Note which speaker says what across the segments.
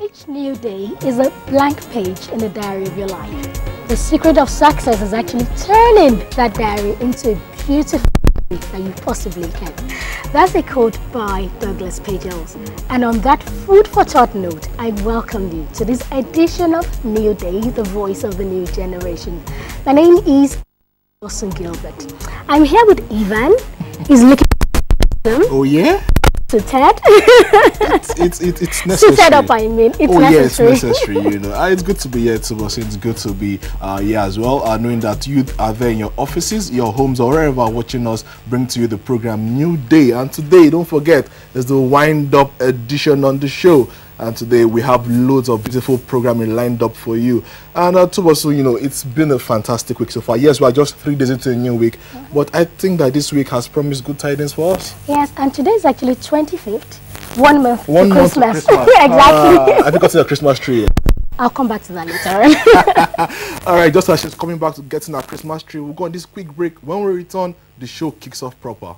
Speaker 1: Each new day is a blank page in the diary of your life. The secret of success is actually turning that diary into a beautiful life that you possibly can. That's a quote by Douglas Pagels. And on that food for thought note, I welcome you to this edition of Newday, the voice of the new generation. My name is Wilson Gilbert. I'm here with Ivan. He's looking at him.
Speaker 2: Oh yeah?
Speaker 1: Suited.
Speaker 2: It's necessary.
Speaker 1: Suited up, I mean. It's necessary.
Speaker 2: Yeah, it's necessary, you know. It's good to be here too, but it's good to be here as well. Knowing that you are there in your offices, your homes, or wherever watching us, bring to you the program New Day. And today, don't forget, there's the wind-up edition on the show. And today we have loads of beautiful programming lined up for you. And also, you know, it's been a fantastic week so far. Yes, we are just 3 days into a new week, but I think that this week has promised good tidings for us.
Speaker 1: Yes, and today is actually 25th. 1 month
Speaker 2: One
Speaker 1: to
Speaker 2: month
Speaker 1: Christmas.
Speaker 2: to Christmas.
Speaker 1: Exactly.
Speaker 2: Have you got to the Christmas tree?
Speaker 1: I'll come back to that later.
Speaker 2: All right, just as she's coming back to getting our Christmas tree, we'll go on this quick break. When we return, the show kicks off proper.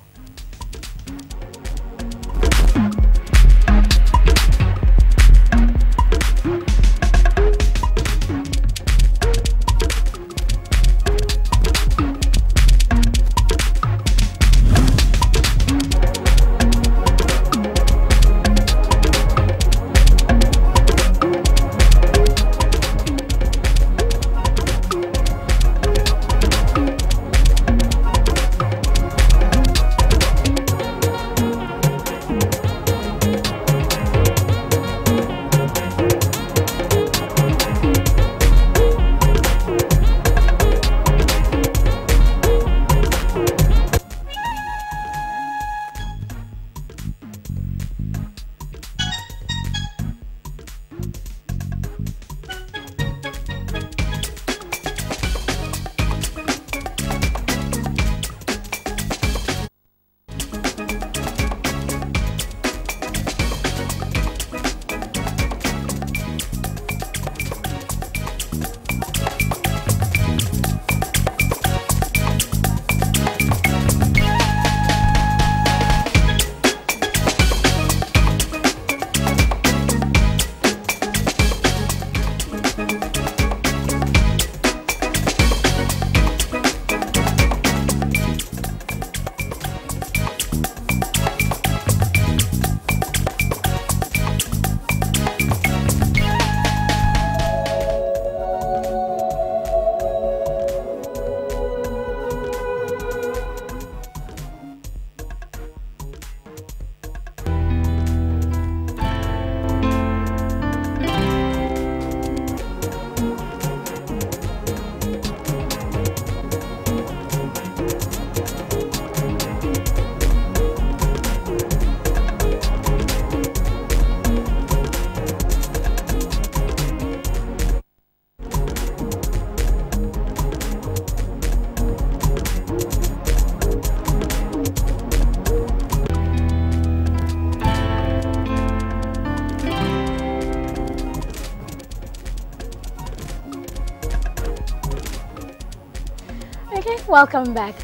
Speaker 1: Welcome back.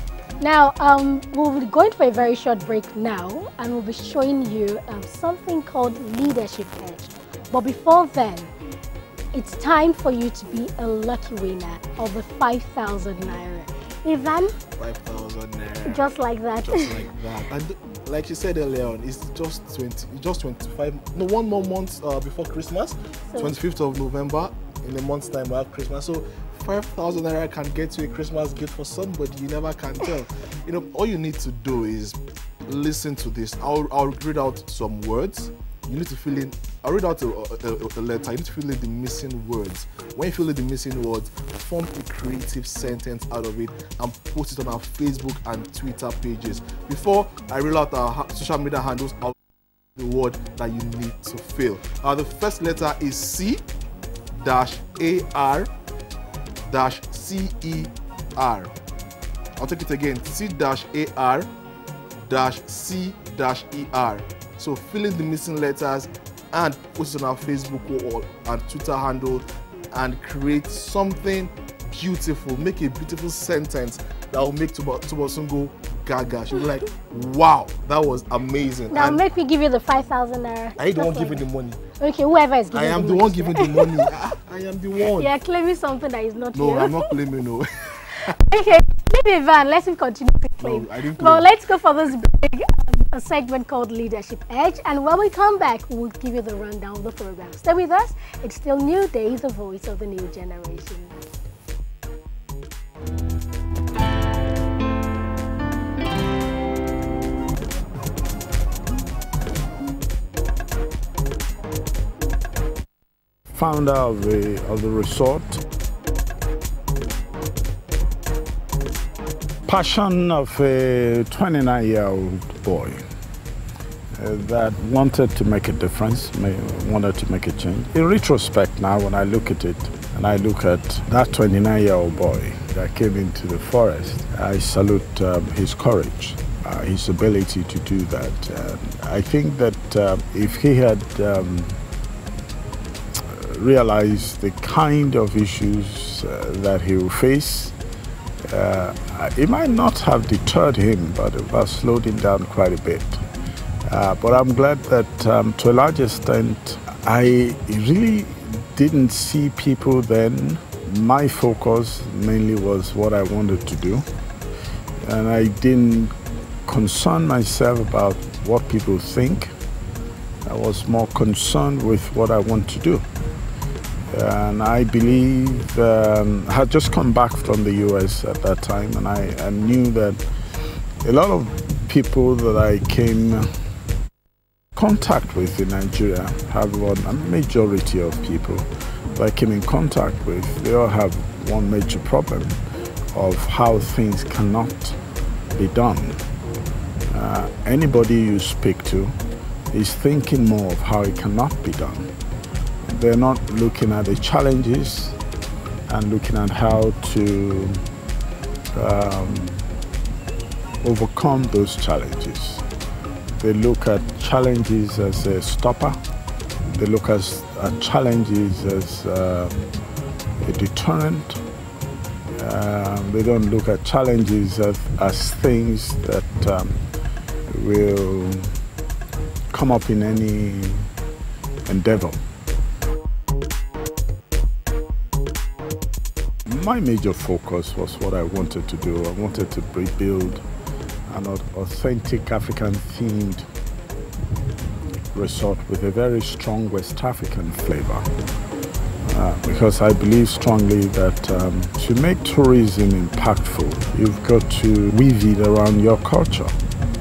Speaker 1: Now, we'll be going for a very short break now, and we'll be showing you something called Leadership Edge. But before then, it's time for you to be a lucky winner of the 5,000 Naira. Ivan?
Speaker 2: 5,000 Naira.
Speaker 1: Just like that.
Speaker 2: Just like that. And like you said earlier on, it's just 25, no, 1 more month before Christmas, so 25th of November. In a month's time, we have Christmas. So 5,000 Naira can get you a Christmas gift for somebody. You never can tell. You know, all you need to do is listen to this. I'll read out some words. You need to fill in. I'll read out a letter. You need to fill in the missing words. When you fill in the missing words, form a creative sentence out of it and post it on our Facebook and Twitter pages. Before I read out our social media handles, I'll the word that you need to fill. The first letter is C-AR-CER. I'll take it again. C-AR-C-ER. So fill in the missing letters and post it on our Facebook wall and Twitter handle and create something beautiful. Make a beautiful sentence that will make Tubosungo gaga. She'll be like, wow, that was amazing.
Speaker 1: Now
Speaker 2: and
Speaker 1: make me give you the 5,000 naira.
Speaker 2: I don't giving the money.
Speaker 1: Okay, whoever is giving
Speaker 2: I am
Speaker 1: the
Speaker 2: the
Speaker 1: money.
Speaker 2: one giving the money. I am the one.
Speaker 1: You're claiming something that is not
Speaker 2: No,
Speaker 1: you.
Speaker 2: I'm not claiming, no.
Speaker 1: Okay, leave it, Van. Let him continue to claim.
Speaker 2: No, I didn't claim.
Speaker 1: Well, let's go for this big segment called Leadership Edge. And when we come back, we'll give you the rundown of the program. Stay with us. It's still Newday, the voice of the new generation.
Speaker 3: Founder of the resort. Passion of a 29-year-old boy that wanted to make a difference, wanted to make a change. In retrospect now, when I look at it, and I look at that 29-year-old boy that came into the forest, I salute his courage, his ability to do that. I think that if he had realized the kind of issues that he will face, it might not have deterred him, but it has slowed him down quite a bit. But I'm glad that to a large extent, I really didn't see people then. My focus mainly was what I wanted to do. And I didn't concern myself about what people think. I was more concerned with what I want to do. And I believe I had just come back from the US at that time, and I knew that a lot of people that I came in contact with in Nigeria have a majority of people that I came in contact with, they all have one major problem of how things cannot be done. Anybody you speak to is thinking more of how it cannot be done. They're not looking at the challenges and looking at how to overcome those challenges. They look at challenges as a stopper. They look at challenges as a deterrent. They don't look at challenges as things that will come up in any endeavor. My major focus was what I wanted to do. I wanted to rebuild an authentic African-themed resort with a very strong West African flavor. Because I believe strongly that to make tourism impactful, you've got to weave it around your culture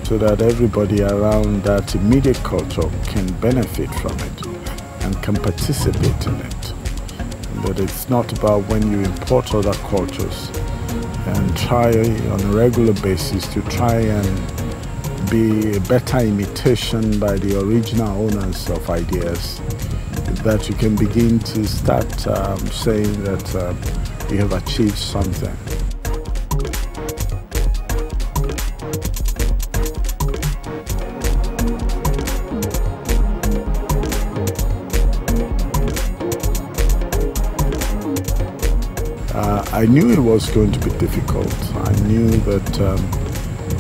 Speaker 3: so that everybody around that immediate culture can benefit from it and can participate in it. That it's not about when you import other cultures and try on a regular basis to try and be a better imitation by the original owners of ideas, that you can begin to start saying that you have achieved something. I knew it was going to be difficult. I knew that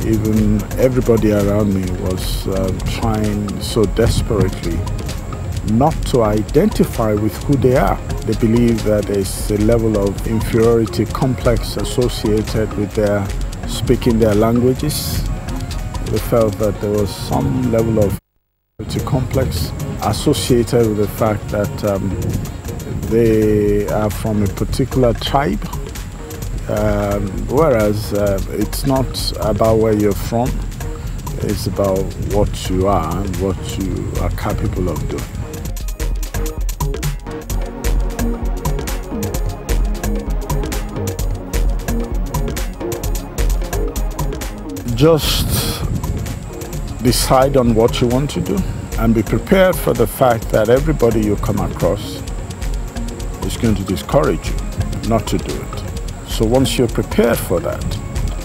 Speaker 3: even everybody around me was trying so desperately not to identify with who they are. They believe that there's a level of inferiority complex associated with their speaking their languages. They felt that there was some level of inferiority complex associated with the fact that they are from a particular tribe, whereas it's not about where you're from, it's about what you are and what you are capable of doing. Just decide on what you want to do and be prepared for the fact that everybody you come across is going to discourage you not to do it. So once you're prepared for that,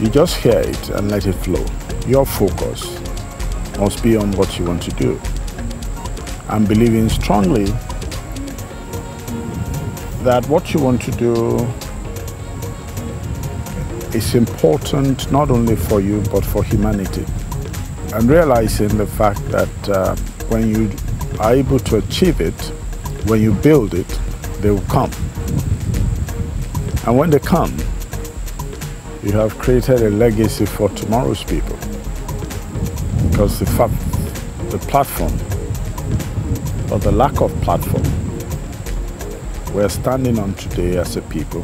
Speaker 3: you just hear it and let it flow. Your focus must be on what you want to do. I'm believing strongly that what you want to do is important not only for you but for humanity. And realizing the fact that when you are able to achieve it, when you build it, they will come. And when they come, you have created a legacy for tomorrow's people. Because the platform, or the lack of platform, we're standing on today as a people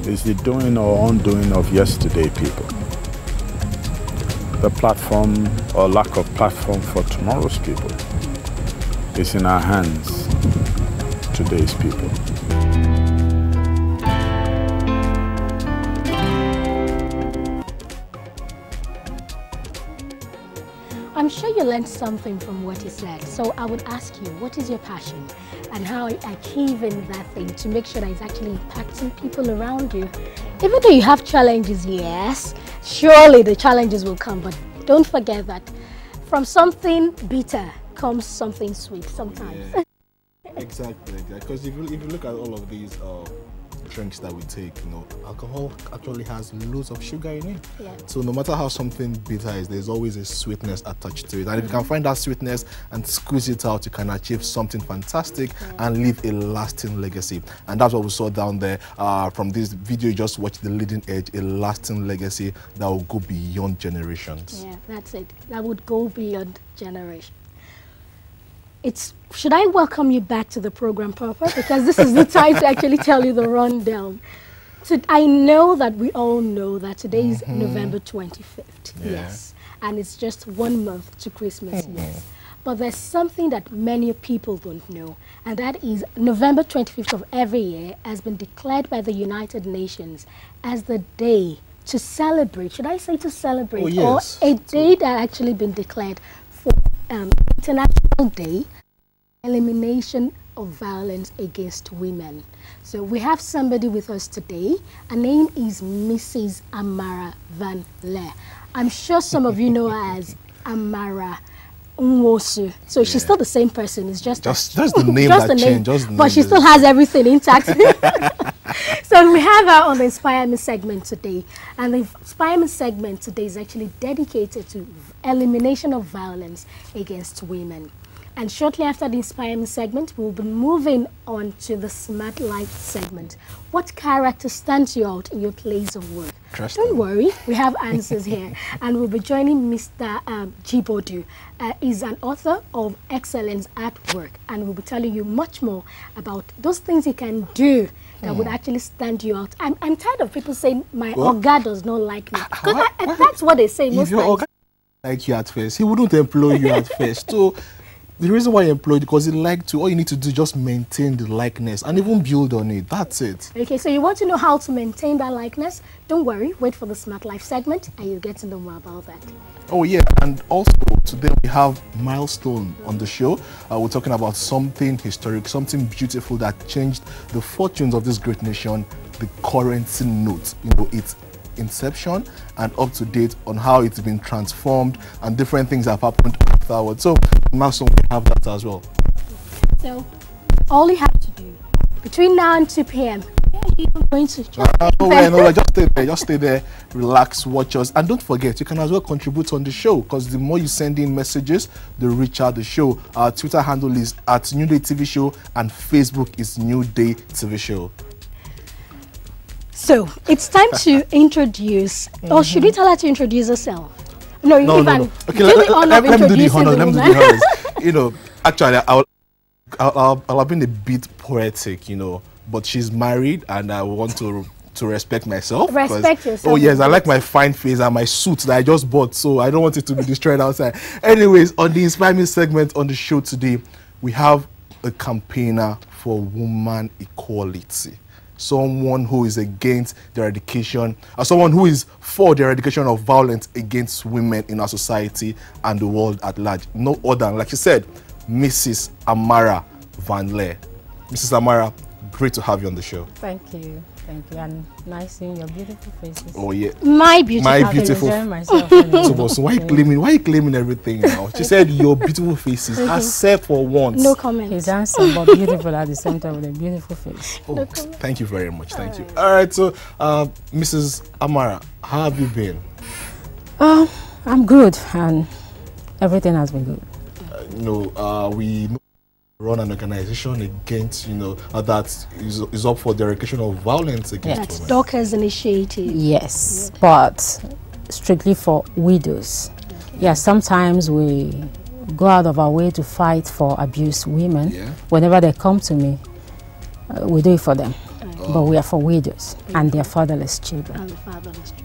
Speaker 3: is the doing or undoing of yesterday people. The platform or lack of platform for tomorrow's people is in our hands, today's people.
Speaker 1: I'm sure you learned something from what he said. So I would ask you, what is your passion? And how are you achieving that thing to make sure that it's actually impacting people around you? Even though you have challenges, yes, surely the challenges will come, but don't forget that from something bitter comes something sweet sometimes.
Speaker 2: Yeah. Exactly, because if you look at all of these drinks that we take, you know, alcohol actually has loads of sugar in it.
Speaker 1: Yeah.
Speaker 2: So no matter how something bitter is, there's always a sweetness attached to it. And if you can find that sweetness and squeeze it out, you can achieve something fantastic and leave a lasting legacy. And that's what we saw down there from this video you just watched, the leading edge, a lasting legacy that will go beyond generations.
Speaker 1: Yeah, that's it. That would go beyond generations. Should I welcome you back to the program, Papa? Because this is the time to actually tell you the rundown. So I know that we all know that today is November 25th.
Speaker 2: Yeah.
Speaker 1: Yes. And it's just 1 month to Christmas, yes. But there's something that many people don't know, and that is November 25th of every year has been declared by the United Nations as the day to celebrate. Should I say to celebrate?
Speaker 2: Oh, yes.
Speaker 1: Or a day that actually been declared for International Day Elimination of Violence Against Women. So we have somebody with us today. Her name is Mrs. Amara Van Leer. I'm sure some of you know her as Amara Nwosu. So she's still the same person. It's just
Speaker 2: the name that changed.
Speaker 1: But she still has everything intact. So we have her on the Inspire Me segment today. And the Inspire Me segment today is actually dedicated to elimination of violence against women. And shortly after the Inspire Me segment, we'll be moving on to the Smart Life segment. What character stands you out in your place of work? Don't worry, we have answers here. And we'll be joining Mr. Jibodu. He's an author of Excellence at Work. And we'll be telling you much more about those things you can do that would actually stand you out. I'm tired of people saying, my Oga does not like me. Because that's what they say most times. If your Oga
Speaker 2: like you at first, he wouldn't employ you at first. So the reason why he employed, because he liked to, all you need to do is just maintain the likeness and even build on it. That's it. Okay, so you want to know how to maintain that likeness? Don't worry, wait for the Smart Life segment and you'll get to know more about that. Oh yeah, and also today we have Milestone on the show. We're talking about something historic, something beautiful that changed the fortunes of this great nation, the currency note. You know, its inception and up to date on how it's been transformed and different things have happened afterwards. So Milestone, we have that as well. So all you have to do between now and 2 p.m. you're going to just stay there, relax, watch us, and don't forget you can as well contribute on the show, because the more you send in messages, the richer the show. Our Twitter handle is @Newday TV Show and Facebook is Newday TV Show. So it's time to introduce, or should we tell her to introduce herself? No. Okay, let me do the honors. You know, actually, I'll have been a bit poetic, you know, but she's married and I want to respect myself. Respect yourself. Oh yes, I like my fine face and my suit that I just bought, so I don't want it to be destroyed outside. Anyways, on the Inspire Me segment on the show today, we have a campaigner for woman equality. Someone who is against the eradication, or someone who is for the eradication of violence against women in our society and the world at large. No other than, like you said, Mrs. Amara Van Leer. Mrs. Amara, great to have you on the show.
Speaker 4: Thank you. Thank you, and nice seeing your beautiful faces.
Speaker 2: Oh yeah.
Speaker 1: My beautiful.
Speaker 2: My beautiful.
Speaker 4: Enjoying myself. Anyway.
Speaker 2: So why you claiming everything now? She said your beautiful faces, except for once.
Speaker 1: No comment.
Speaker 4: He's handsome but beautiful at the same time with a beautiful face.
Speaker 2: Oh, thank you very much. Thank you. All right. So, Mrs. Amara, how have you been?
Speaker 4: I'm good, and everything has been good.
Speaker 2: We run an organization against, that is up for the eradication of violence against
Speaker 1: That's
Speaker 2: women.
Speaker 1: Docker's initiative.
Speaker 4: Yes, but strictly for widows. Okay. Yeah, sometimes we go out of our way to fight for abused women. Yeah. Whenever they come to me, we do it for them. But we are for widows and their fatherless children.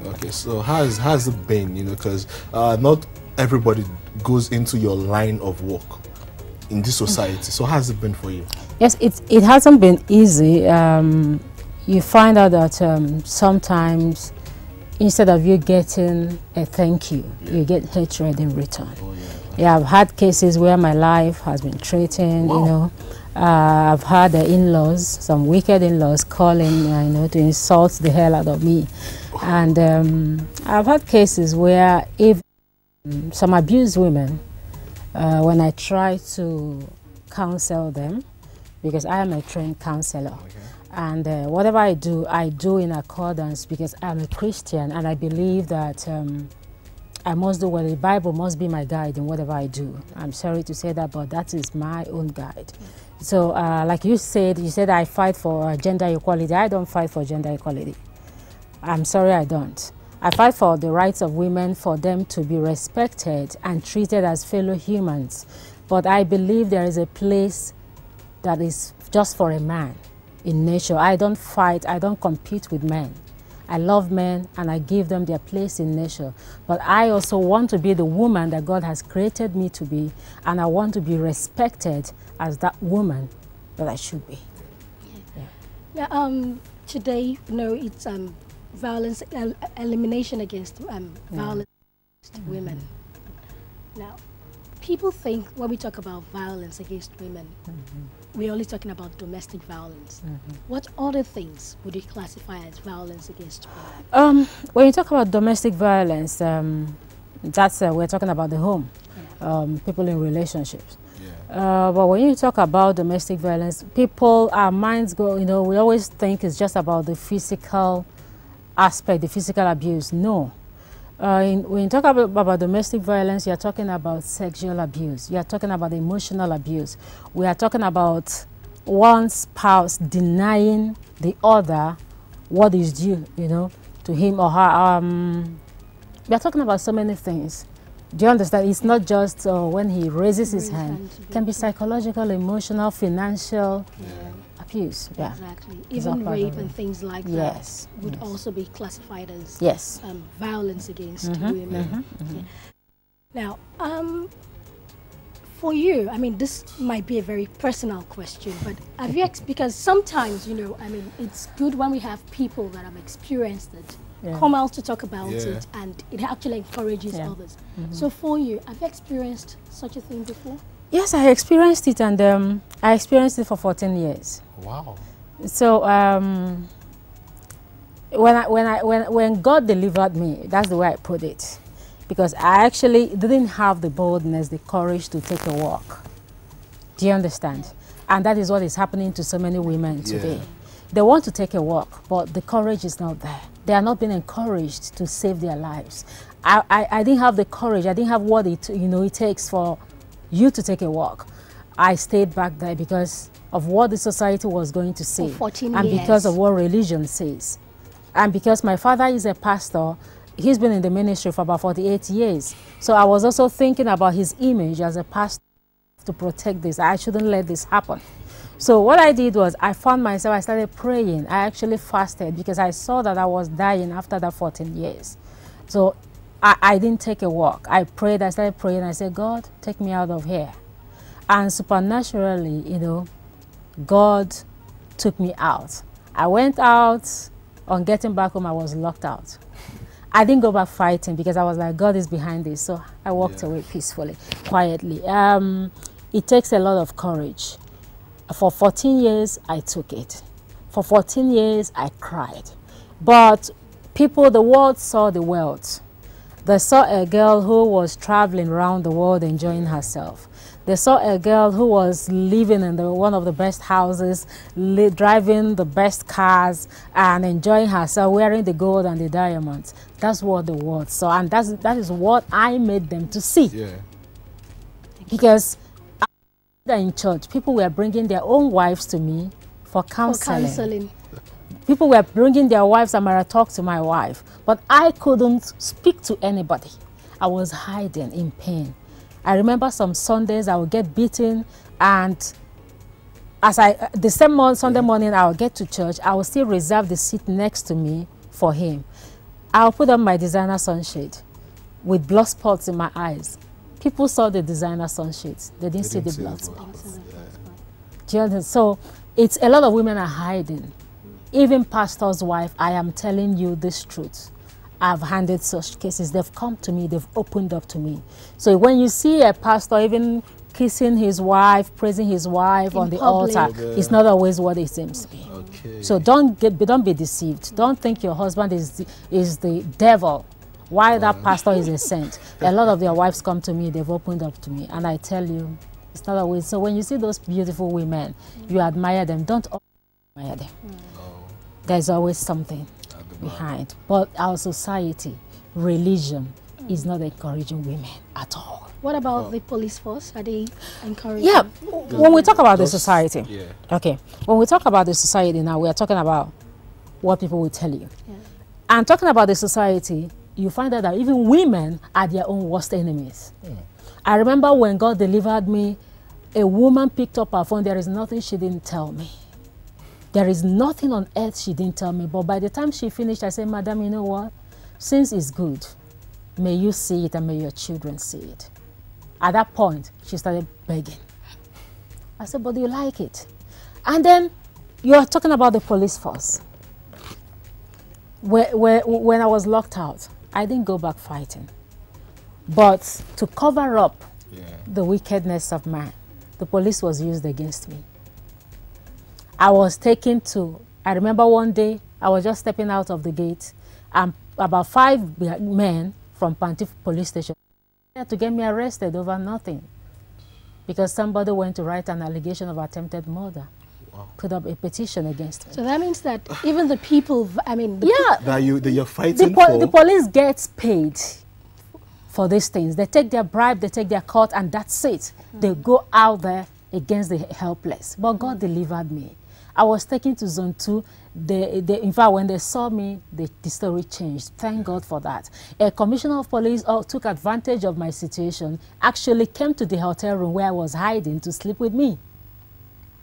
Speaker 2: Okay, so how's it been? Because not everybody goes into your line of work in this society. So how's it been for you?
Speaker 4: Yes, it hasn't been easy. You find out that sometimes instead of you getting a thank you, you get hatred in return. Yeah, I've had cases where my life has been threatened. Wow. I've had the in-laws, some wicked in-laws calling, to insult the hell out of me. And I've had cases where if some abused women, when I try to counsel them, because I am a trained counselor, and whatever I do in accordance, because I'm a Christian and I believe that I must do what the Bible must be my guide in whatever I do. I'm sorry to say that, but that is my own guide. So like you said I fight for gender equality. I don't fight for gender equality. I'm sorry, I don't. I fight for the rights of women, for them to be respected and treated as fellow humans. But I believe there is a place that is just for a man in nature. I don't fight, I don't compete with men. I love men and I give them their place in nature. But I also want to be the woman that God has created me to be, and I want to be respected as that woman that I should be.
Speaker 1: Yeah. Today, it's violence elimination against violence against women. Now, people think when we talk about violence against women, we're only talking about domestic violence. What other things would you classify as violence against women?
Speaker 4: When you talk about domestic violence, that's we're talking about the home, people in relationships. But when you talk about domestic violence, our minds go, we always think it's just about the physical aspect, the physical abuse. No. When you talk about domestic violence, you're talking about sexual abuse. You're talking about emotional abuse. We are talking about one spouse denying the other what is due, to him or her. We are talking about so many things. Do you understand? It's not just when he raises his hand. It can be psychological, emotional, financial abuse. Yeah.
Speaker 1: Exactly. Even rape and things like that would also be classified as violence against women. Now, for you, this might be a very personal question, but have you, because sometimes, it's good when we have people that have experienced it come out to talk about it, and it actually encourages others. So for you, have you experienced such a thing before?
Speaker 4: Yes, I experienced it, and I experienced it for 14 years.
Speaker 2: Wow.
Speaker 4: So when God delivered me, that's the way I put it, because I actually didn't have the boldness, the courage to take a walk. Do you understand? And that is what is happening to so many women today. They want to take a walk, but the courage is not there. They are not being encouraged to save their lives. I didn't have the courage. I didn't have what it takes for you to take a walk. I stayed back there because of what the society was going to say,
Speaker 1: for 14
Speaker 4: and
Speaker 1: years.
Speaker 4: Because of what religion says, and because my father is a pastor. He's been in the ministry for about 48 years. So I was also thinking about his image as a pastor, to protect this. I shouldn't let this happen. So what I did was I started praying. I actually fasted because I saw that I was dying after that 14 years. So I didn't take a walk. I prayed, I started praying. I said, God, take me out of here. And supernaturally, God took me out. I went out. On getting back home, I was locked out. I didn't go back fighting because I was like, God is behind this. So I walked away peacefully, quietly. It takes a lot of courage. For 14 years, I took it. For 14 years, I cried. But people, the world saw the world. They saw a girl who was traveling around the world enjoying herself. They saw a girl who was living in one of the best houses, driving the best cars, and enjoying herself, wearing the gold and the diamonds. That's what the world saw, and that is what I made them to see.
Speaker 2: Yeah.
Speaker 4: Because in church, people were bringing their own wives to me for counseling. People were bringing their wives, and I talk to my wife, but I couldn't speak to anybody. I was hiding in pain. I remember some Sundays I would get beaten, and the same Sunday morning I would get to church, I would still reserve the seat next to me for him. I'll put on my designer sunshade with blood spots in my eyes. People saw the designer sunshades. They didn't see the blood spots. Do you understand? So it's a lot of women are hiding. Even pastor's wife, I am telling you this truth. I've handled such cases. They've come to me. They've opened up to me. So when you see a pastor even kissing his wife, praising his wife on the altar, it's not always what it seems to be.
Speaker 2: Okay.
Speaker 4: So don't be deceived. Don't think your husband is the devil. Why that pastor is a saint. A lot of their wives come to me. They've opened up to me, and I tell you, it's not always. So when you see those beautiful women, you admire them. Don't admire them. There's always something behind. But our society, religion, is not encouraging women at all.
Speaker 1: What about the police force? Are they encouraging?
Speaker 4: Yeah, when we talk about the society, okay, when we talk about the society now, we are talking about what people will tell you. Yeah. And talking about the society, you find out that even women are their own worst enemies. Yeah. I remember when God delivered me, a woman picked up her phone. There is nothing she didn't tell me. There is nothing on earth she didn't tell me. But by the time she finished, I said, Madam, you know what? Since it's good, may you see it and may your children see it. At that point, she started begging. I said, but do you like it? And then you are talking about the police force. When I was locked out, I didn't go back fighting. But to cover up the wickedness of man, the police was used against me. I was taken to, I remember one day, I was just stepping out of the gate, and about 5 men from Pantif police station had to get me arrested over nothing. Because somebody went to write an allegation of attempted murder. Wow. Put up a petition against me.
Speaker 1: So that means that even the people, I mean...
Speaker 2: that you're fighting for...
Speaker 4: The police gets paid for these things. They take their bribe, they take their cut, and that's it. They go out there against the helpless. But God delivered me. I was taken to zone 2. In fact, when they saw me, the story changed. Thank God for that. A commissioner of police took advantage of my situation, actually came to the hotel room where I was hiding to sleep with me.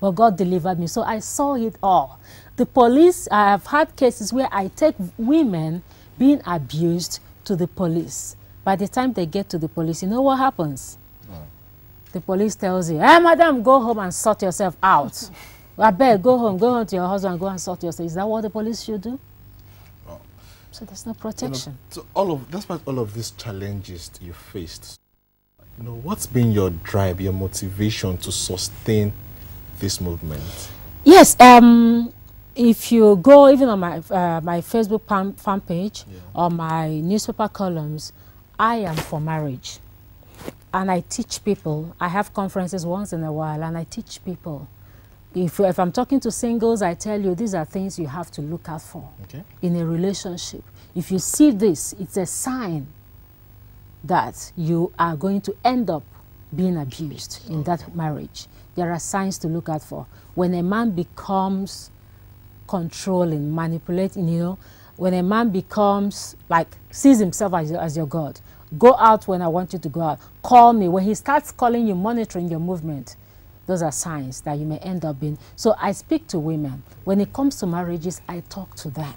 Speaker 4: But God delivered me. So I saw it all. The police, I have had cases where I take women being abused to the police. By the time they get to the police, you know what happens? The police tells you, hey, madam, go home and sort yourself out. I beg, go home to your husband, go and sort yourself. Is that what the police should do? So there's no protection.
Speaker 2: So despite all of these challenges you faced, what's been your drive, your motivation to sustain this movement? Yes,
Speaker 4: if you go even on my Facebook fan page or my newspaper columns, I am for marriage. And I teach people. I have conferences once in a while, and I teach people. If I'm talking to singles, I tell you these are things you have to look out for in a relationship. If you see this, it's a sign that you are going to end up being abused in that marriage. There are signs to look out for. When a man becomes controlling, manipulating, when a man becomes sees himself as your God, go out when I want you to go out. Call me. When he starts calling you, monitoring your movement, those are signs that you may end up being. So I speak to women. When it comes to marriages, I talk to them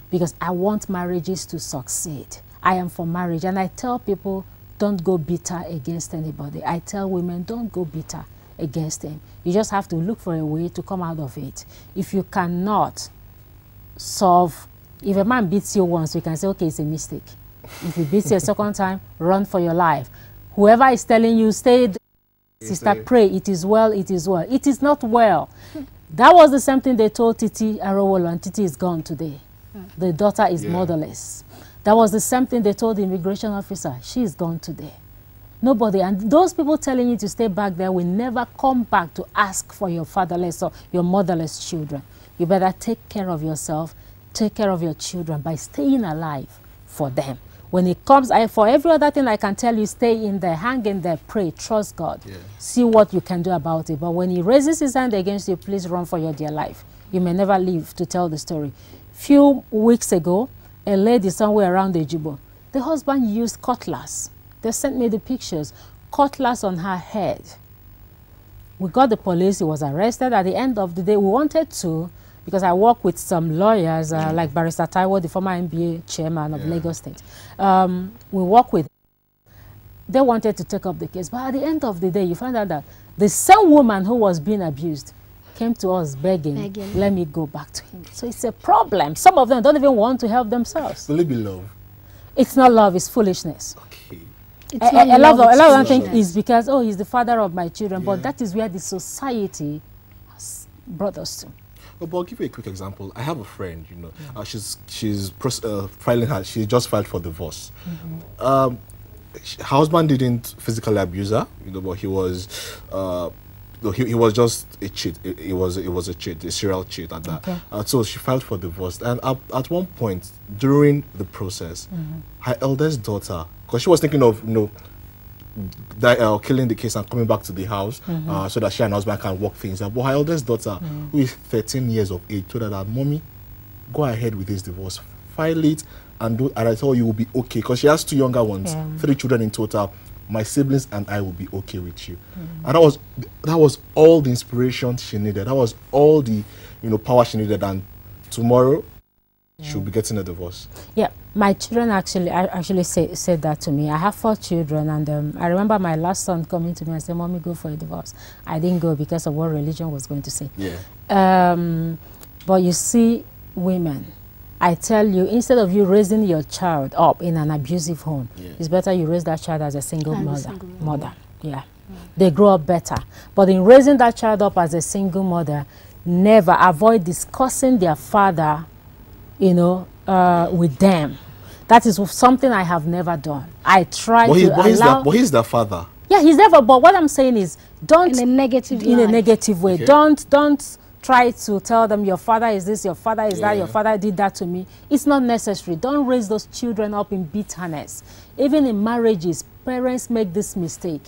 Speaker 4: because I want marriages to succeed. I am for marriage. And I tell people, don't go bitter against anybody. I tell women, don't go bitter against them. You just have to look for a way to come out of it. If you cannot solve, if a man beats you once, we can say, okay, it's a mistake. If he beats you a second time, run for your life. Whoever is telling you, stay, sister, pray, it is well, it is well. It is not well. That was the same thing they told Titi Arowolo, and Titi is gone today. The daughter is motherless. That was the same thing they told the immigration officer. She is gone today. Nobody, and those people telling you to stay back there will never come back to ask for your fatherless or your motherless children. You better take care of yourself, take care of your children by staying alive for them. When it comes, for every other thing I can tell you, stay in there, hang in there, pray, trust God. See what you can do about it. But when he raises his hand against you, please run for your dear life. You may never live to tell the story. Few weeks ago, a lady somewhere around Ejibo, the husband used cutlass. They sent me the pictures, cutlass on her head. We got the police, he was arrested. At the end of the day, we wanted to, because I work with some lawyers, like Barrister Taiwo, the former NBA chairman of Lagos State. We work with, they wanted to take up the case. But at the end of the day, you find out that the same woman who was being abused came to us begging, let me go back to him. So it's a problem. Some of them don't even want to help themselves.
Speaker 2: Will it be love?
Speaker 4: It's not love, it's foolishness.
Speaker 2: Okay.
Speaker 4: A lot of them think is because, oh, he's the father of my children, but that is where the society has brought us to.
Speaker 2: But I'll give you a quick example. I have a friend, you know, she's filing her, she just filed for divorce. Her husband didn't physically abuse her, you know, but he was he was just a cheat. It was a cheat, a serial cheat at that. So she filed for divorce, and at one point during the process, her eldest daughter, because she was thinking of, you know, killing the case and coming back to the house so that she and her husband can work things out. But her eldest daughter, who is 13 years of age, told her that, Mommy, go ahead with this divorce, file it, and I tell you will be okay, because she has 2 younger ones, 3 children in total. My siblings and I will be okay with you. And that was all the inspiration she needed. That was all the, you know, power she needed. And tomorrow she'll be getting a divorce. Yeah,
Speaker 4: my children actually said that to me. I have 4 children, and I remember my last son coming to me and saying, Mommy, go for a divorce. I didn't go because of what religion was going to say. But you see, women, I tell you, instead of you raising your child up in an abusive home, it's better you raise that child as a single mother. They grow up better. But in raising that child up as a single mother, never avoid discussing their father, you know, with them. That is something I have never done. I try to allow...
Speaker 2: But he's their father.
Speaker 4: Yeah, he's never... But what I'm saying is, don't...
Speaker 1: In a negative
Speaker 4: way. In a negative way. Don't try to tell them your father is this, your father is that, your father did that to me. It's not necessary. Don't raise those children up in bitterness. Even in marriages, parents make this mistake.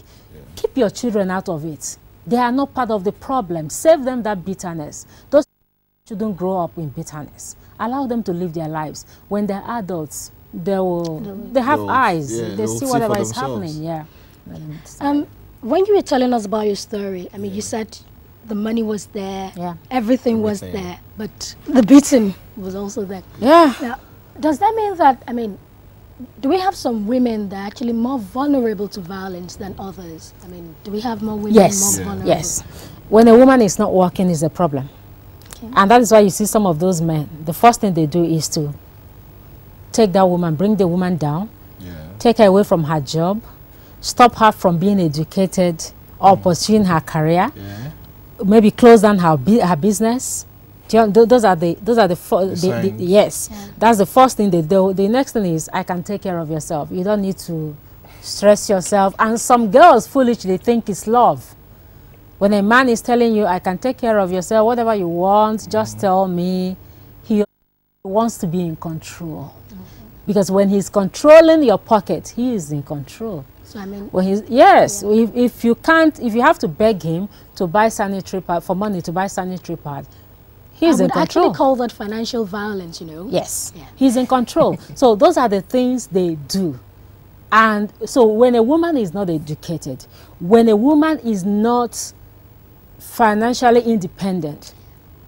Speaker 4: Keep your children out of it. They are not part of the problem. Save them that bitterness. Those shouldn't grow up in bitterness. Allow them to live their lives. When they're adults, they have eyes. They see whatever is happening.
Speaker 1: When you were telling us about your story, I mean, you said the money was there, everything was there, but the beating was also there. Now, does that mean that, I mean, do we have some women that are actually more vulnerable to violence than others? I mean, do we have more women more vulnerable?
Speaker 4: Yes. When a woman is not working is a problem. And that is why you see some of those men, the first thing they do is to take that woman, bring the woman down, take her away from her job, stop her from being educated or pursuing her career, maybe close down her business. Those are the that's the first thing they do. The next thing is, I can take care of yourself. You don't need to stress yourself. And some girls foolishly think it's love. When a man is telling you, I can take care of yourself, whatever you want, just tell me, he wants to be in control. Because when he's controlling your pocket, he is in control.
Speaker 1: So I mean,
Speaker 4: when he's, if you have to beg him to buy sanitary pad, for money to buy sanitary pad, he's in control. I would actually call that financial violence, you know. Yes, he's in control. So those are the things they do. And so when a woman is not educated, when a woman is not financially independent,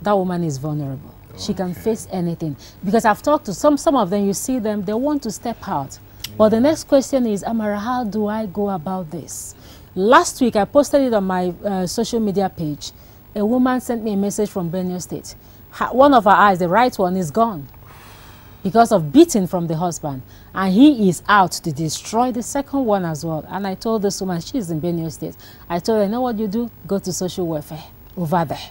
Speaker 4: that woman is vulnerable. She can face anything. Because I've talked to some of them, you see them, they want to step out. But the next question is, Amara, how do I go about this? Last week, I posted it on my social media page. A woman sent me a message from Benue State. One of her eyes, the right one, is gone because of beating from the husband. And he is out to destroy the second one as well. And I told this woman, she's in Benue State. I told her, you know what you do? Go to social welfare over there.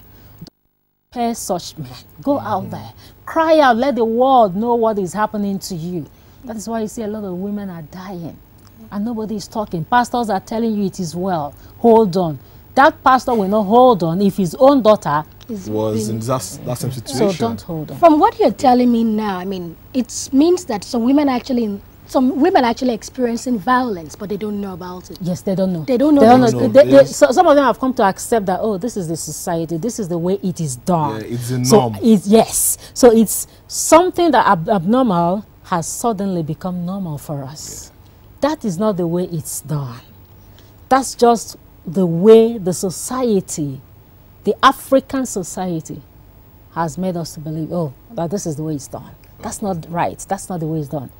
Speaker 4: pay such men. Go out there, cry out, let the world know what is happening to you. That is why you see a lot of women are dying and nobody is talking. Pastors are telling you it is well, hold on. That pastor will not hold on if his own daughter
Speaker 2: was in that same situation.
Speaker 4: So don't hold on.
Speaker 1: From what you're telling me now, I mean, it means that some women actually experiencing violence, but they don't know about it.
Speaker 4: Yes, they don't know.
Speaker 1: They don't know.
Speaker 4: So some of them have come to accept that, oh, this is the society, this is the way it is done.
Speaker 2: Yeah, it's a norm.
Speaker 4: So it's something that abnormal has suddenly become normal for us. Yeah. That is not the way it's done. That's just the way the society, the African society, has made us to believe, oh, that this is the way it's done. That's not right. That's not the way it's done.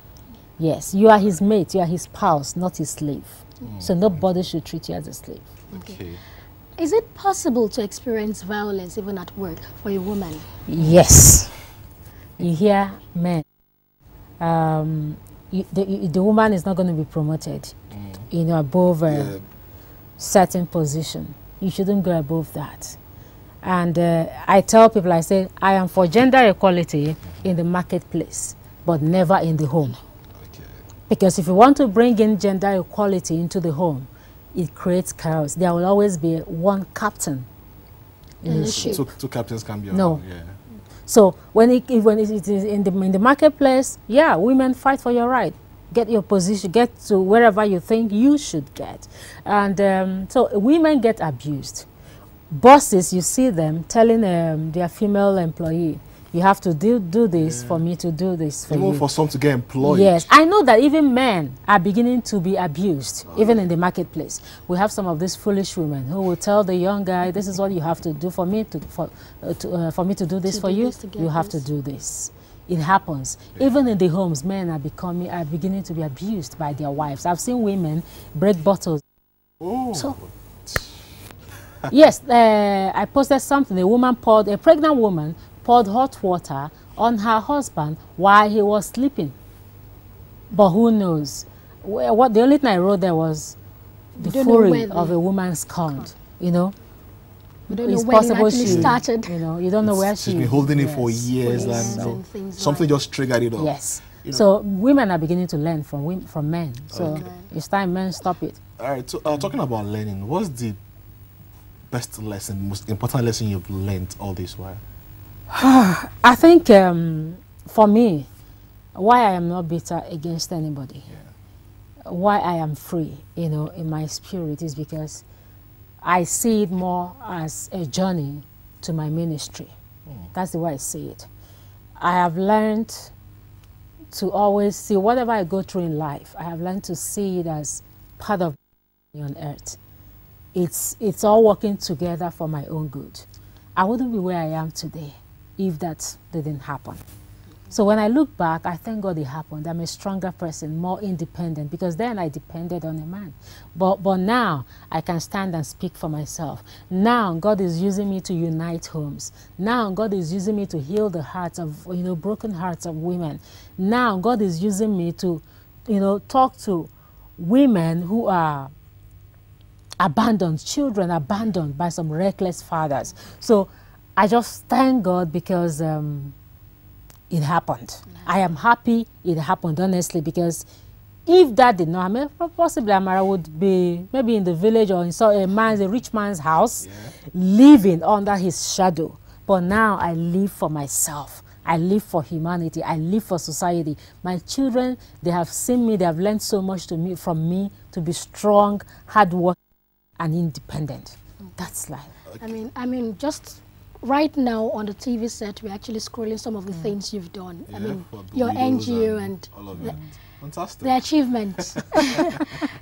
Speaker 4: Yes, you are his mate, you are his spouse, not his slave. So nobody should treat you as a slave.
Speaker 2: Okay.
Speaker 1: Is it possible to experience violence even at work for a woman?
Speaker 4: Yes. You hear men. The woman is not going to be promoted, above a certain position. You shouldn't go above that. And I tell people, I say, I am for gender equality in the marketplace, but never in the home. Because if you want to bring in gender equality into the home, it creates chaos. There will always be one captain in the ship.
Speaker 2: Two captains can be on.
Speaker 4: No. Yeah. So when it is in the marketplace, yeah, women fight for your right. Get your position, get to wherever you think you should get. And so women get abused. Bosses, you see them telling their female employee, you have to do this for me to do this for you.
Speaker 2: Even for some to get employed.
Speaker 4: Yes, I know that even men are beginning to be abused, even in the marketplace. We have some of these foolish women who will tell the young guy, this is what you have to do for me for me to do this for you. You have to do this. It happens. Yeah. Even in the homes, men are beginning to be abused by their wives. I've seen women break bottles.
Speaker 2: Oh.
Speaker 4: So, yes, I posted something. A pregnant woman poured hot water on her husband while he was sleeping. But who knows? The only thing I wrote there was the fury of a woman's scorn. You know,
Speaker 1: you don't know when it actually started.
Speaker 4: You know, you don't know where she's
Speaker 2: been holding it for years, and something just triggered it all.
Speaker 4: Yes. So women are beginning to learn from men. So it's time men stop it.
Speaker 2: All right. So talking about learning, what's the best lesson, most important lesson you've learned all this while?
Speaker 4: I think for me, why I am not bitter against anybody, why I am free, in my spirit is because I see it more as a journey to my ministry. That's the way I see it. I have learned to always see whatever I go through in life, I have learned to see it as part of on earth. It's all working together for my own good. I wouldn't be where I am today if that didn't happen. So when I look back, I thank God it happened. I'm a stronger person, more independent, because then I depended on a man. But now I can stand and speak for myself. Now God is using me to unite homes. Now God is using me to heal the hearts of, broken hearts of women. Now God is using me to, talk to women who are abandoned, children abandoned by some reckless fathers. So I just thank God because it happened. I am happy it happened, honestly, because if that did not happen, possibly Amara would be maybe in the village or in a rich man's house, living under his shadow. But now I live for myself. I live for humanity. I live for society. My children, they have seen me. They have learned so much from me to be strong, hardworking, and independent. That's life.
Speaker 1: I mean, just right now on the TV set, we're actually scrolling some of the things you've done.
Speaker 2: Yeah,
Speaker 1: I mean, your NGO and
Speaker 2: all of it. Fantastic.
Speaker 1: The achievements.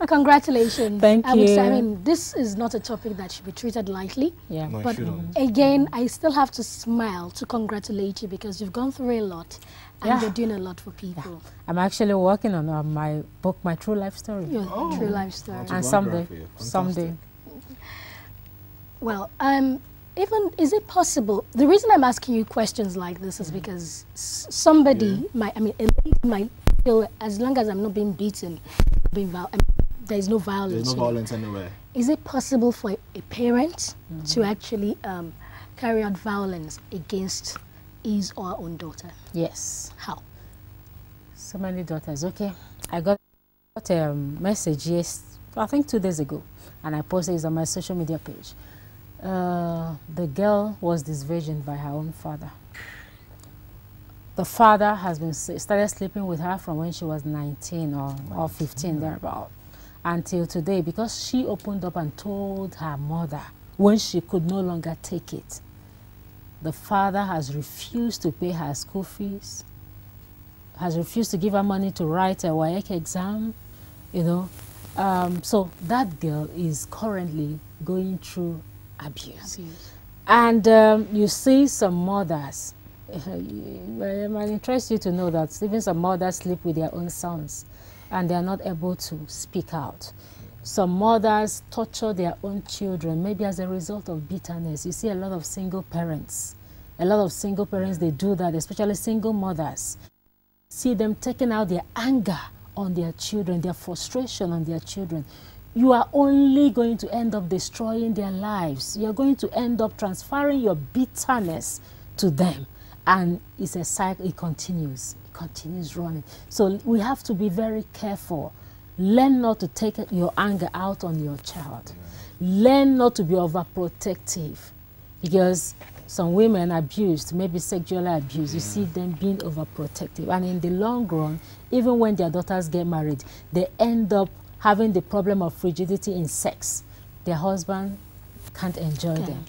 Speaker 1: Congratulations.
Speaker 4: Thank you.
Speaker 1: I would say, I mean, this is not a topic that should be treated lightly.
Speaker 4: Yeah.
Speaker 2: No,
Speaker 1: but again, I still have to smile to congratulate you because you've gone through a lot and you're doing a lot for people.
Speaker 4: Yeah. I'm actually working on my book, My True Life Story.
Speaker 1: Your True Life Story.
Speaker 4: And someday.
Speaker 1: Well, even, is it possible, the reason I'm asking you questions like this is because somebody might, a lady might feel, as long as I'm not being beaten, there is no violence.
Speaker 2: There's no violence anywhere.
Speaker 1: Is it possible for a parent to actually carry out violence against his or her own daughter?
Speaker 4: Yes.
Speaker 1: How?
Speaker 4: So many daughters. Okay. I got a message, yes, I think 2 days ago, and I posted it on my social media page. The girl was disvirgined by her own father. The father has been started sleeping with her from when she was 19 or 15, thereabout, until today, because she opened up and told her mother when she could no longer take it. The father has refused to pay her school fees, has refused to give her money to write a WAEC exam, you know. So that girl is currently going through abuse. And you see some mothers, it might interest you to know that even some mothers sleep with their own sons and they are not able to speak out. Some mothers torture their own children, maybe as a result of bitterness. You see a lot of single parents. A lot of single parents, they do that, especially single mothers. See them taking out their anger on their children, their frustration on their children. You are only going to end up destroying their lives. You're going to end up transferring your bitterness to them. And it's a cycle, it continues running. So we have to be very careful. Learn not to take your anger out on your child. Learn not to be overprotective, because some women abused, maybe sexually abused, you see them being overprotective. And in the long run, even when their daughters get married, they end up having the problem of frigidity in sex. Their husband can't enjoy them.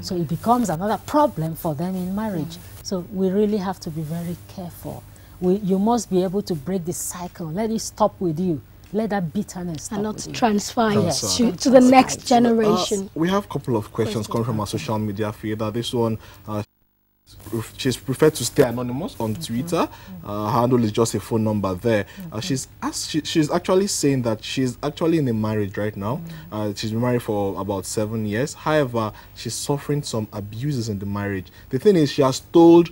Speaker 4: So it becomes another problem for them in marriage. So we really have to be very careful. You must be able to break the cycle. Let it stop with you. Let that bitterness stop
Speaker 1: and not
Speaker 4: with you.
Speaker 1: transfer
Speaker 4: Yes.
Speaker 1: to the next generation.
Speaker 2: We have a couple of questions coming from our social media feed. This one, she's preferred to stay anonymous on Twitter. Her handle is just a phone number there. She's actually saying that she's actually in a marriage right now. She's been married for about 7 years. However, she's suffering some abuses in the marriage. The thing is, she has told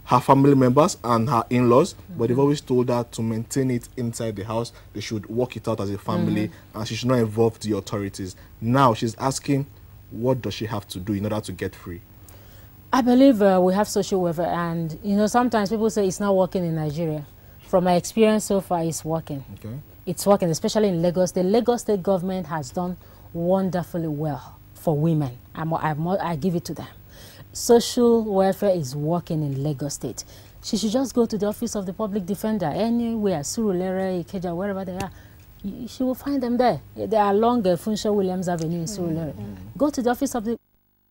Speaker 2: her family members and her in-laws, but they've always told her to maintain it inside the house. They should work it out as a family, and she should not involve the authorities. Now she's asking, what does she have to do in order to get free?
Speaker 4: I believe we have social welfare, and you know, sometimes people say it's not working in Nigeria. From my experience so far, it's working. Okay. It's working, especially in Lagos. The Lagos state government has done wonderfully well for women. I give it to them. Social welfare is working in Lagos State. She should just go to the office of the public defender anywhere, Surulere, Ikeja, wherever they are. She will find them there. They are along Funshaw Williams Avenue in Surulere. Go to the office of the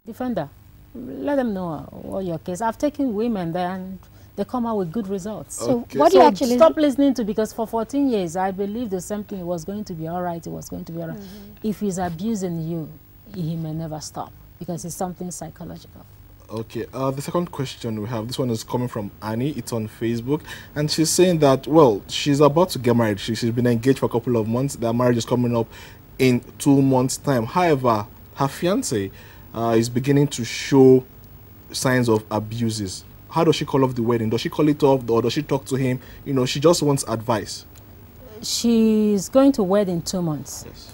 Speaker 4: defender. Let them know what your case. I've taken women there and they come out with good results.
Speaker 1: So what do you actually
Speaker 4: stop listening to? Because for 14 years, I believed the same thing. It was going to be all right. It was going to be all right. If he's abusing you, he may never stop, because it's something psychological.
Speaker 2: Okay, the second question we have, this one is coming from Annie. It's on Facebook, and she's saying that, well, she's about to get married. She's been engaged for a couple of months. Their marriage is coming up in 2 months' time. However, her fiance is beginning to show signs of abuses. How does she call off the wedding? Does she call it off, or does she talk to him? You know, she just wants advice.
Speaker 4: She's going to wed in 2 months. Yes.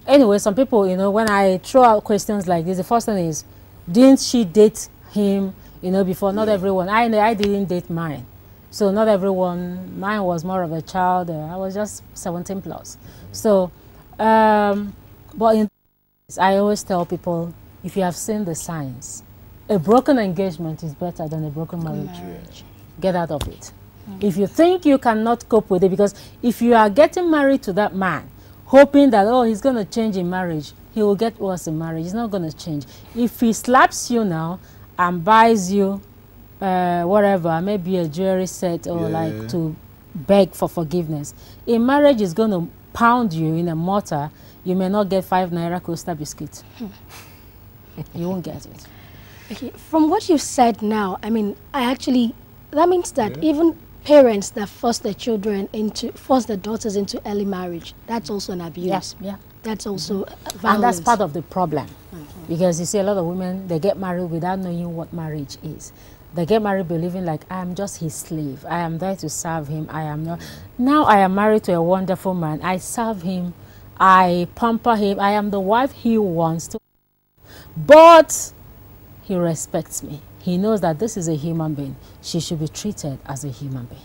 Speaker 4: Anyway, some people, you know, when I throw out questions like this, the first thing is, didn't she date him, you know, before? Not everyone. I didn't date mine. So not everyone. Mine was more of a child. I was just 17 plus. So, but I always tell people, if you have seen the signs, a broken engagement is better than a broken marriage. Get out of it. If you think you cannot cope with it, because if you are getting married to that man, hoping that, oh, he's going to change in marriage, he will get worse in marriage. He's not going to change. If he slaps you now and buys you whatever, maybe a jewelry set, or like to beg for forgiveness, in marriage is going to pound you in a mortar. You may not get 5 naira Costa biscuit. You won't get it.
Speaker 1: Okay, from what you said now, I mean, that means that even parents that force their daughters into early marriage, that's also an abuse.
Speaker 4: Yeah.
Speaker 1: That's also violence.
Speaker 4: And that's part of the problem. Because you see a lot of women, they get married without knowing what marriage is. They get married believing like, I am just his slave. I am there to serve him. I am not. Now I am married to a wonderful man. I serve him. I pamper him. I am the wife he wants to. But he respects me. He knows that this is a human being. She should be treated as a human being.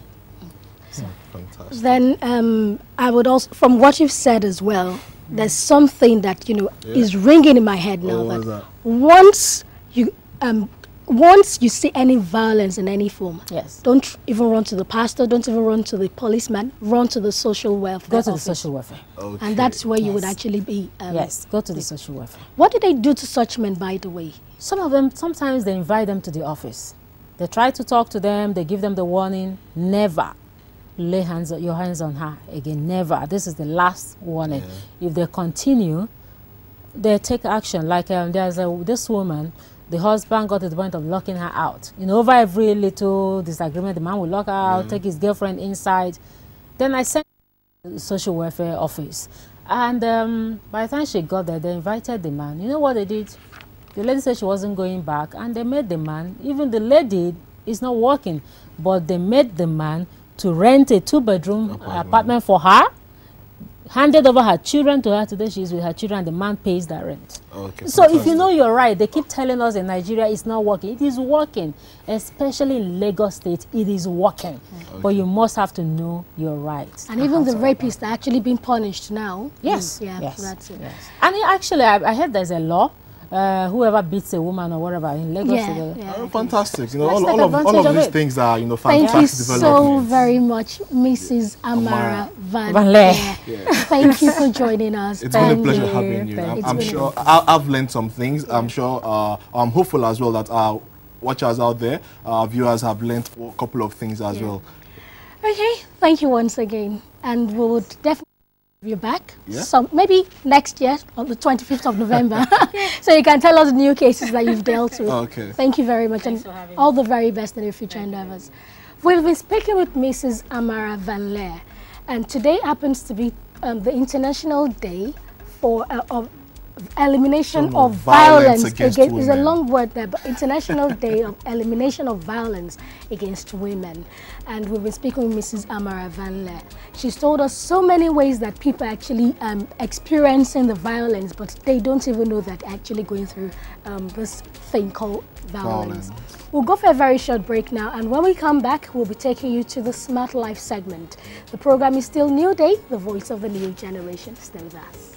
Speaker 4: So.
Speaker 2: Fantastic.
Speaker 1: Then I would also, from what you've said as well, there's something that, you know, is ringing in my head now.
Speaker 2: What was
Speaker 1: that
Speaker 2: that?
Speaker 1: Once you see any violence in any form,
Speaker 4: Yes.
Speaker 1: don't even run to the pastor, don't even run to the policeman, run to the social welfare
Speaker 4: Go to the
Speaker 1: office.
Speaker 4: social welfare.
Speaker 2: Okay.
Speaker 1: And that's where you would
Speaker 4: Yes.
Speaker 1: actually be.
Speaker 4: Yes, go to the social welfare.
Speaker 1: What do they do to such men, by the way?
Speaker 4: Some of them, sometimes they invite them to the office. They try to talk to them, they give them the warning, never lay your hands on her again, never. This is the last warning. If they continue, they take action. Like there's this woman, the husband got to the point of locking her out. You know, over every little disagreement, the man will lock her out, take his girlfriend inside. Then I sent her to the social welfare office. And by the time she got there, they invited the man. You know what they did? The lady said she wasn't going back, and they made the man, even the lady is not working, but they made the man to rent a 2-bedroom apartment for her, handed over her children to her. Today she's with her children, and the man pays that rent.
Speaker 2: Okay,
Speaker 4: so
Speaker 2: fantastic.
Speaker 4: if you know you're right, they keep telling us in Nigeria it's not working. It is working, especially in Lagos State, it is working. But you must have to know your rights.
Speaker 1: And even the rapists are actually being punished now.
Speaker 4: Yes,
Speaker 1: Yeah,
Speaker 4: yes,
Speaker 1: so that's it.
Speaker 4: yes. And actually, I heard there's a law. Whoever beats a woman or whatever in Lagos,
Speaker 2: Oh, fantastic. You know,
Speaker 4: Let's take
Speaker 2: all of
Speaker 4: advantage of
Speaker 2: these
Speaker 4: it.
Speaker 2: things are, you know,
Speaker 1: Thank
Speaker 2: fantastic
Speaker 1: you so
Speaker 2: developments.
Speaker 1: very much, Mrs. Amara Van
Speaker 4: Leer.
Speaker 1: Thank you for joining us.
Speaker 2: It's been a
Speaker 1: Thank
Speaker 2: pleasure
Speaker 1: you.
Speaker 2: having you.
Speaker 1: It's
Speaker 2: I'm
Speaker 1: been
Speaker 2: sure I've learned some things. I'm sure I'm hopeful as well that our watchers out there, our viewers have learned a couple of things as well.
Speaker 1: Okay, thank you once again. And we would definitely have you back.
Speaker 2: Yeah.
Speaker 1: So maybe next year on the 25th of November. So you can tell us the new cases that you've dealt with.
Speaker 2: Okay.
Speaker 1: Thank you very much. And all the very best in your future endeavors. We've been speaking with Mrs. Amara Van Leer. And today happens to be the International Day for elimination of violence against
Speaker 2: women.
Speaker 1: It's a long word there, but International Day of Elimination of Violence Against Women. And we've been speaking with Mrs. Amara Van Leer. She's told us so many ways that people are actually experiencing the violence, but they don't even know that they're actually going through this thing called violence. We'll go for a very short break now, and when we come back, we'll be taking you to the Smart Life segment. The program is still New Day, the voice of the new generation. Stay with us.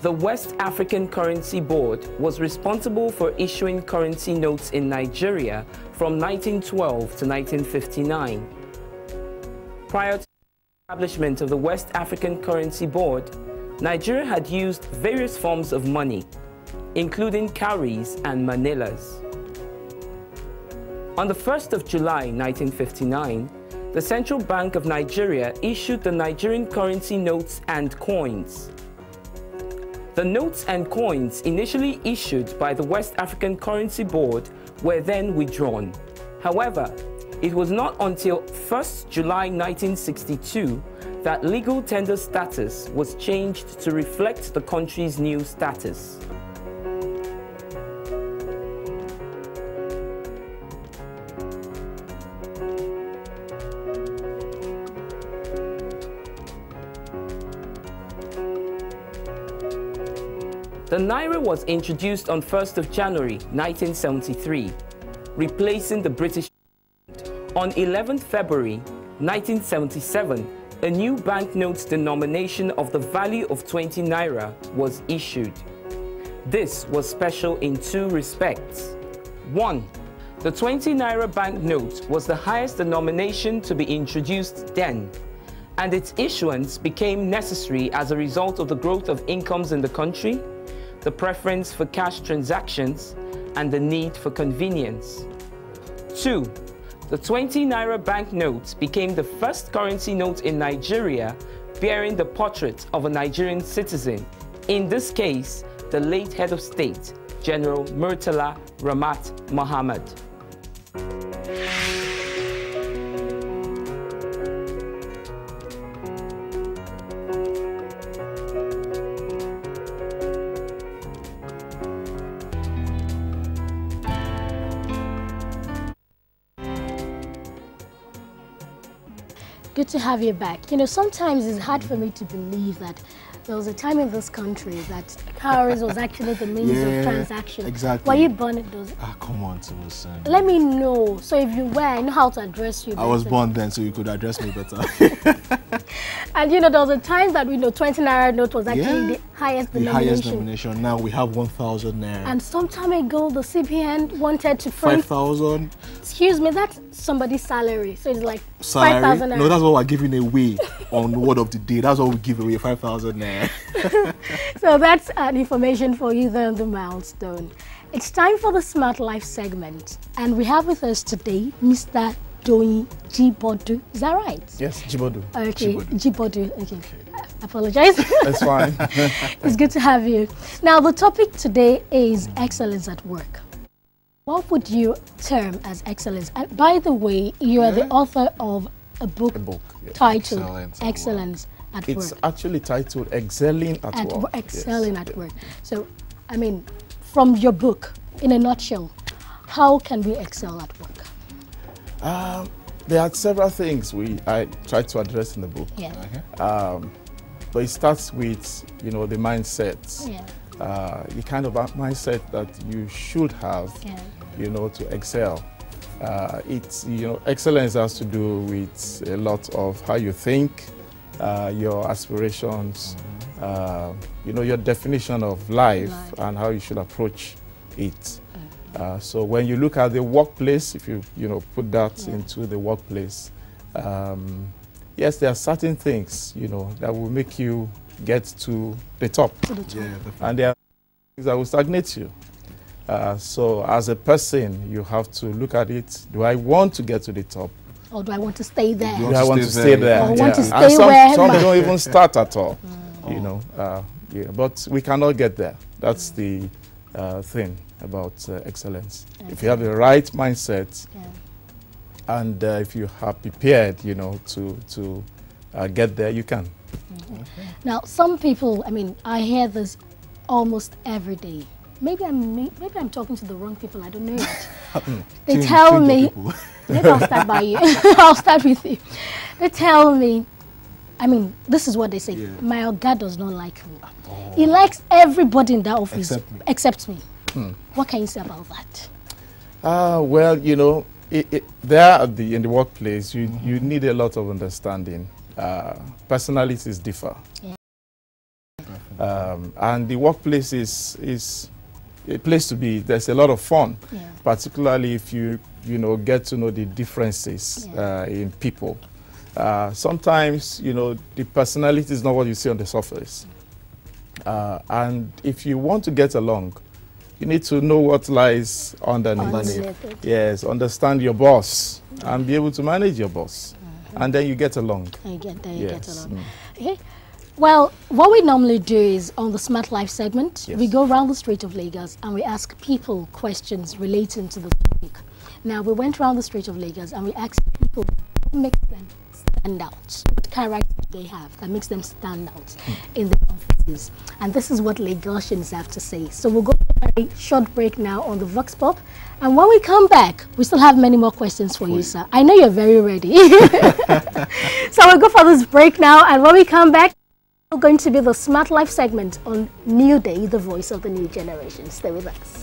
Speaker 5: The West African Currency Board was responsible for issuing currency notes in Nigeria from 1912 to 1959. Prior to the establishment of the West African Currency Board, Nigeria had used various forms of money, including cowries and manillas. On the 1st of July 1959, the Central Bank of Nigeria issued the Nigerian currency notes and coins. The notes and coins initially issued by the West African Currency Board were then withdrawn. However, it was not until 1st July 1962 that legal tender status was changed to reflect the country's new status. The Naira was introduced on 1st of January 1973, replacing the British pound. On 11th February 1977, a new banknote denomination of the value of 20 Naira was issued. This was special in two respects. One, The 20 Naira banknote was the highest denomination to be introduced then, and its issuance became necessary as a result of the growth of incomes in the country, the preference for cash transactions, and the need for convenience. 2. The 20 Naira banknote became the first currency note in Nigeria bearing the portrait of a Nigerian citizen, in this case, the late head of state, General Murtala Ramat Mohammed.
Speaker 1: Good to have you back. You know, sometimes it's hard for me to believe that there was a time in this country that cowries was actually the means of transaction.
Speaker 2: Exactly.
Speaker 1: Were you born in those?
Speaker 2: Ah, come on, Timothy.
Speaker 1: Let me know. So if you were, I know how to address you.
Speaker 2: I was born then, so you could address me better.
Speaker 1: And you know, there was a time that 20 Naira note was actually the highest denomination.
Speaker 2: The highest denomination. Now we have 1,000 Naira.
Speaker 1: And some time ago, the CBN wanted to print
Speaker 2: 5,000.
Speaker 1: Excuse me, that's somebody's salary. So it's like
Speaker 2: Salary?
Speaker 1: 5,000 Naira.
Speaker 2: No, that's what we're giving away on Word of the Day. That's what we give away, 5,000 Naira.
Speaker 1: So that's information for you there on the milestone. It's time for the Smart Life segment. And we have with us today Mr. Doyin Jibodu. Is that right?
Speaker 3: Yes, Jibodu.
Speaker 1: Okay, Jibodu. Okay. I apologize.
Speaker 3: That's fine.
Speaker 1: It's good to have you. Now, the topic today is excellence at work. What would you term as excellence? And by the way, you are the author of a book titled Excellence at Work.
Speaker 3: It's actually titled Excelling at Work.
Speaker 1: Excelling at Work. So, I mean, from your book, in a nutshell, how can we excel at work?
Speaker 3: There are several things I try to address in the book.
Speaker 1: Yeah.
Speaker 3: Okay. But it starts with, the mindset.
Speaker 1: Yeah.
Speaker 3: The kind of mindset that you should have, to excel. It's, excellence has to do with a lot of how you think, your aspirations, your definition of life and how you should approach it. So when you look at the workplace, if you put that into the workplace, yes, there are certain things that will make you get to the top, and there are things that will stagnate you. So as a person, you have to look at it. Do I want to get to the top?
Speaker 1: Or do I want to stay there?
Speaker 3: Do I want to stay there?
Speaker 1: Or want to stay
Speaker 3: and
Speaker 1: where?
Speaker 3: Some don't even start at all. But we cannot get there. That's the thing about excellence. If you have the right mindset, and if you are prepared, to get there, you can.
Speaker 1: Now, some people, I mean, I hear this almost every day. Maybe I'm talking to the wrong people. I don't know it. They tell me. Maybe I'll start by you. I'll start with you. They tell me. I mean, this is what they say. My Oga does not like me. He likes everybody in that office except me. What can you say about that?
Speaker 3: Well, there in the workplace, you need a lot of understanding. Personalities differ. And the workplace is a place to be. There's a lot of fun, particularly if you get to know the differences in people. Sometimes, the personality is not what you see on the surface. And if you want to get along, you need to know what lies underneath. Yes, understand your boss and be able to manage your boss. And then you get along.
Speaker 1: You get along. Okay. Well, what we normally do is on the Smart Life segment, we go around the street of Lagos and we ask people questions relating to the topic. Now, we went around the street of Lagos and we asked people what makes them stand out. What character they have that makes them stand out in the offices. And this is what Lagosians have to say. So we'll go for a short break now on the Vox Pop. And when we come back, we still have many more questions for you, sir. I know you're very ready. So we'll go for this break now. And when we come back, we're going to be the Smart Life segment on Newday, the voice of the new generation. Stay with us.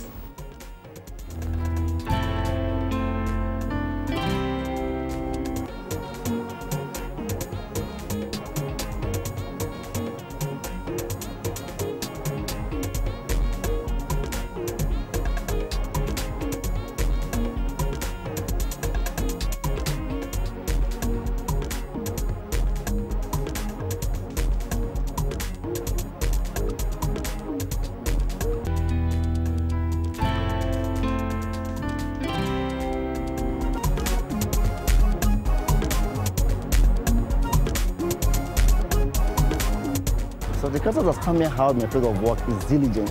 Speaker 6: the character that's coming out in my place of work is diligent,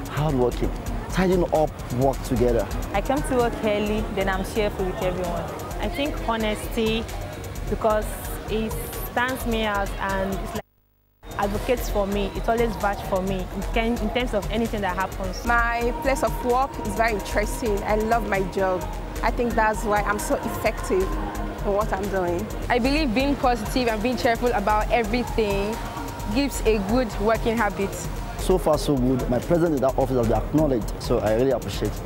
Speaker 6: hardworking, tidying up work together.
Speaker 7: I come to work early, then I'm cheerful with everyone. I think honesty, because it stands me out and it's like advocates for me. It always vouch for me in terms of anything that happens.
Speaker 8: My place of work is very interesting. I love my job. I think that's why I'm so effective in what I'm doing.
Speaker 9: I believe being positive and being cheerful about everything gives a good working habit.
Speaker 6: So far, so good. My presence in that office has been acknowledged, so I really appreciate it.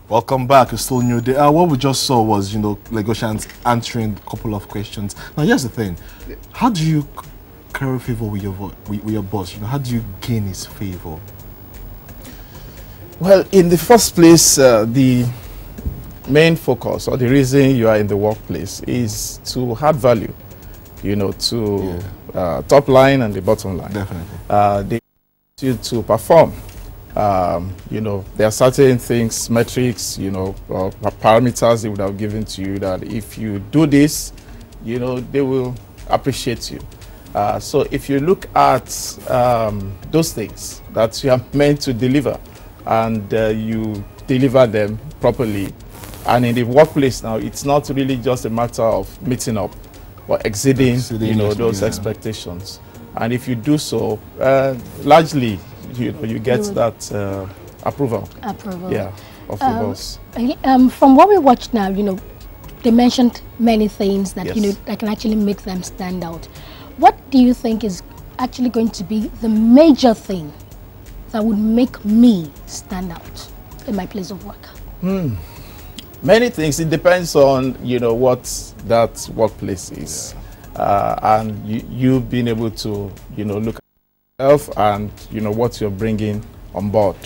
Speaker 2: Welcome back. It's still Newday. What we just saw was, Lagosians answering a couple of questions. Now, here's the thing: how do you carry favor with your boss? How do you gain his favor?
Speaker 3: Well, in the first place, the main focus or the reason you are in the workplace is to add value, to top line and the bottom line.
Speaker 2: Definitely.
Speaker 3: They want you to perform. There are certain things, metrics, or parameters they would have given to you that if you do this, they will appreciate you. So if you look at those things that you are meant to deliver and you deliver them properly, and in the workplace now, it's not really just a matter of meeting up or exceeding those expectations. And if you do so, largely, you get that approval. Yeah, of the boss.
Speaker 1: From what we watched now, they mentioned many things that
Speaker 3: Yes.
Speaker 1: that can actually make them stand out. What do you think is actually going to be the major thing that would make me stand out in my place of work?
Speaker 3: Many things. It depends on what that workplace is, and you being able to look at yourself and what you're bringing on board.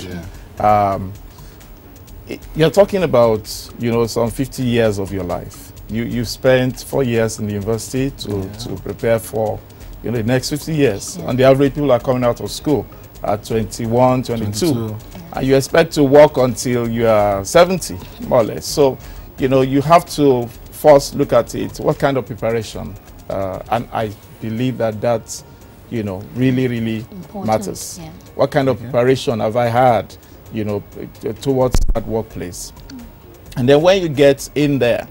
Speaker 3: You're talking about some 50 years of your life. You spent 4 years in the university to prepare for the next 50 years. On the average, people are coming out of school at 21, 22. And you expect to work until you are 70, more or less. So, you have to first look at it, what kind of preparation. And I believe that really, really
Speaker 1: Important,
Speaker 3: matters.
Speaker 1: yeah.
Speaker 3: What kind of preparation have I had, towards that workplace? And then when you get in there,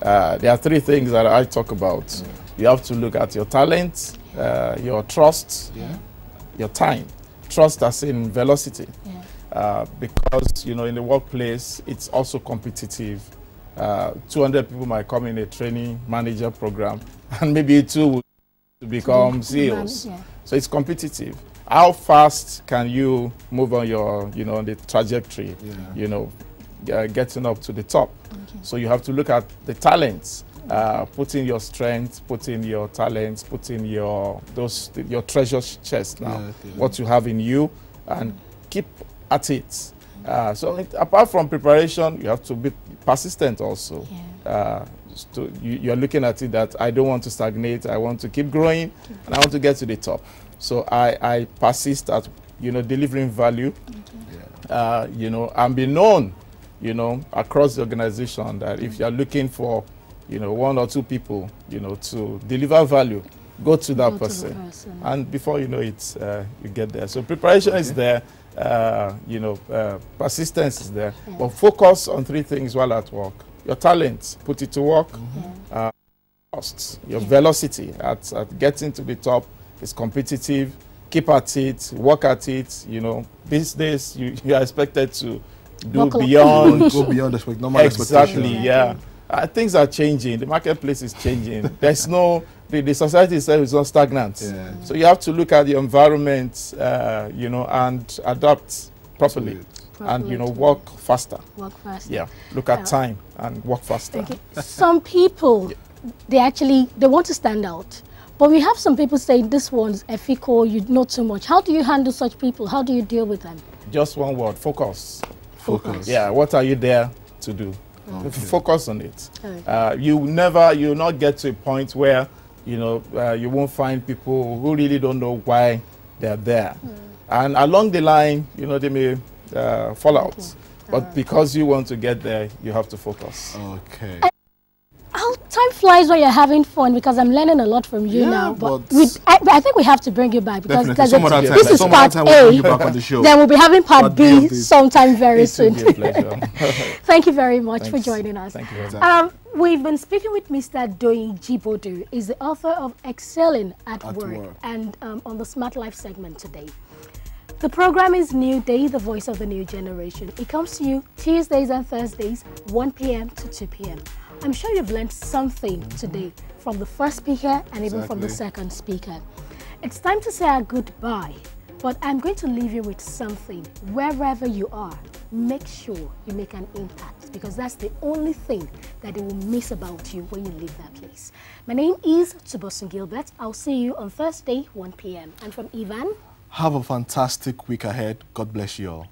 Speaker 3: there are three things that I talk about. You have to look at your talent, your trust, your time. Trust as in velocity. Because, in the workplace, it's also competitive. 200 people might come in a training manager program, and maybe 2 will become CEOs. So it's competitive. How fast can you move on your, on the trajectory, getting up to the top? So you have to look at the talents, put in your strength, put in your talents, put in your treasure chest now, what you have in you, and keep at it. So apart from preparation, you have to be persistent also. You are looking at it that I don't want to stagnate, I want to keep growing, and I want to get to the top. So I persist at delivering value, and be known across the organization that if you are looking for 1 or 2 people to deliver value, go to that person. And before you know it, you get there. So preparation is there, persistence is there, but focus on 3 things while at work. Your talent, put it to work. Trust, your velocity at getting to the top is competitive. Keep at it, work at it. These days you are expected to do beyond,
Speaker 2: go beyond the normal
Speaker 3: exactly. Things are changing. The marketplace is changing. There's no the society itself is not stagnant. So you have to look at the environment, and adapt properly. And work faster. Look at time and work faster.
Speaker 1: Some people, they want to stand out, but we have some people saying this one's ethical, you know too much. How do you handle such people? How do you deal with them?
Speaker 3: Just one word: focus.
Speaker 1: Focus.
Speaker 3: Yeah. What are you there to do? Focus on it. You'll not get to a point where you won't find people who really don't know why they're there, and along the line, they may fall out.
Speaker 10: But because you want to get there, you have to focus.
Speaker 2: Okay.
Speaker 1: How time flies when you're having fun, because I'm learning a lot from you now. But I think we have to bring you back, because this is part A. Then we'll be having part B sometime very soon. Thank you very much for joining us.
Speaker 10: Thank you.
Speaker 1: We've been speaking with Mr. Doyin Jibodu. He's the author of Excelling at Work and on the Smart Life segment today. The program is Newday, the voice of the new generation. It comes to you Tuesdays and Thursdays, 1 p.m. to 2 p.m. I'm sure you've learned something today from the first speaker and even from the second speaker. It's time to say our goodbye, but I'm going to leave you with something. Wherever you are, make sure you make an impact, because that's the only thing that they will miss about you when you leave that place. My name is Tubosun Gilbert. I'll see you on Thursday, 1 p.m. And from Ivan,
Speaker 2: have a fantastic week ahead. God bless you all.